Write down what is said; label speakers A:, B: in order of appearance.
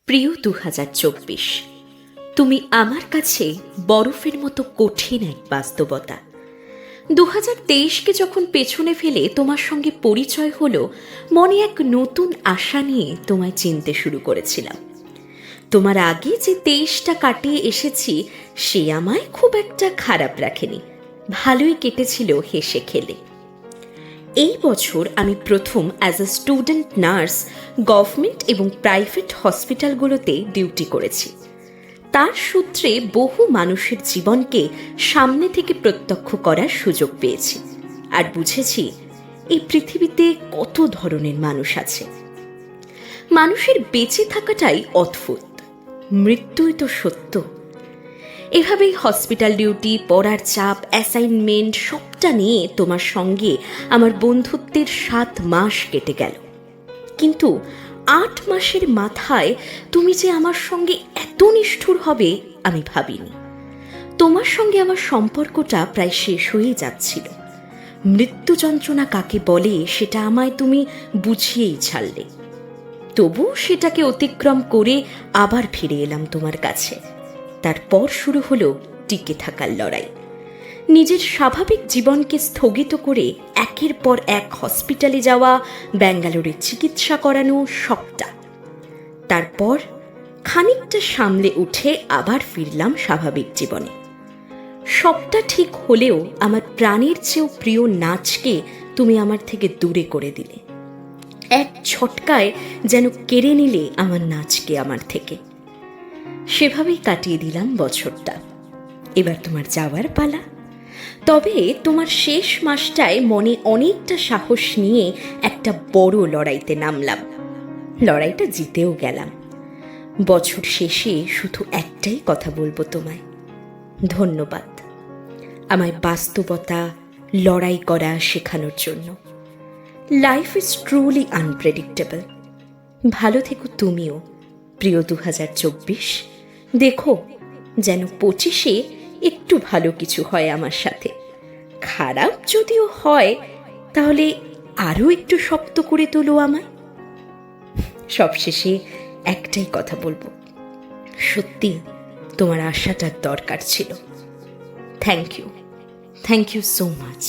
A: প্রিয় 2024, তুমি আমার কাছে বরফের মতো কঠিন এক বাস্তবতা। 2023কে যখন পেছনে ফেলে তোমার সঙ্গে পরিচয় হলো, মনে এক নতুন আশা নিয়ে তোমায় চিনতে শুরু করেছিলাম। তোমার আগে যে 23টা কাটিয়ে এসেছি সে আমায় খুব একটা খারাপ রাখেনি, ভালোই কেটেছিল হেসে খেলে। এই বছর আমি প্রথম as a student nurse government এবং প্রাইভেট হসপিটালগুলোতে ডিউটি করেছি। তার সূত্রে বহু মানুষের জীবনকে সামনে থেকে প্রত্যক্ষ করার সুযোগ পেয়েছি, আর বুঝেছি এই পৃথিবীতে কত ধরনের মানুষ আছে। মানুষের বেঁচে থাকাটাই অদ্ভুত, মৃত্যুই তো সত্য। এভাবেই হসপিটাল ডিউটি, পড়ার চাপ, অ্যাসাইনমেন্ট সবটা নিয়ে তোমার সঙ্গে আমার বন্ধুত্বের 7 মাস কেটে গেল। কিন্তু 8 মাসের মাথায় তুমি যে আমার সঙ্গে এত নিষ্ঠুর হবে আমি ভাবিনি। তোমার সঙ্গে আমার সম্পর্কটা প্রায় শেষ হয়ে যাচ্ছিল। মৃত্যু যন্ত্রণা কাকে বলে সেটা আমায় তুমি বুঝিয়েই ছাড়লে। তবু সেটাকে অতিক্রম করে আবার ফিরে এলাম তোমার কাছে। তারপর শুরু হলো টিকে থাকার লড়াই। নিজের স্বাভাবিক জীবনকে স্থগিত করে একের পর এক হসপিটালে যাওয়া, ব্যাঙ্গালোরে চিকিৎসা করানো, সবটা। তারপর খানিকটা সামলে উঠে আবার ফিরলাম স্বাভাবিক জীবনে। সবটা ঠিক হলেও আমার প্রাণের চেয়েও প্রিয় নাচকে তুমি আমার থেকে দূরে করে দিলে। এক ছটকায় যেন কেড়ে নিলে আমার নাচকে আমার থেকে। সেভাবেই কাটিয়ে দিলাম বছরটা। এবার তোমার যাওয়ার পালা। তবে তোমার শেষ মাসটায় মনে অনেকটা সাহস নিয়ে একটা বড় লড়াইতে নামলাম। লড়াইটা জিতেও গেলাম। বছর শেষে শুধু একটাই কথা বলবো তোমায়, ধন্যবাদ আমায় বাস্তবতা লড়াই করা শেখানোর জন্য। Life is truly unpredictable. ভালো থেকো তুমিও প্রিয় 2024। দেখো যেন 25-এ একটু ভালো কিছু হয় আমার সাথে। খারাপ যদিও হয় তাহলে আরও একটু শক্ত করে তোলো আমায়। সবশেষে একটাই কথা বলবো, সত্যি তোমার আশাটার দরকার ছিল। Thank you so much.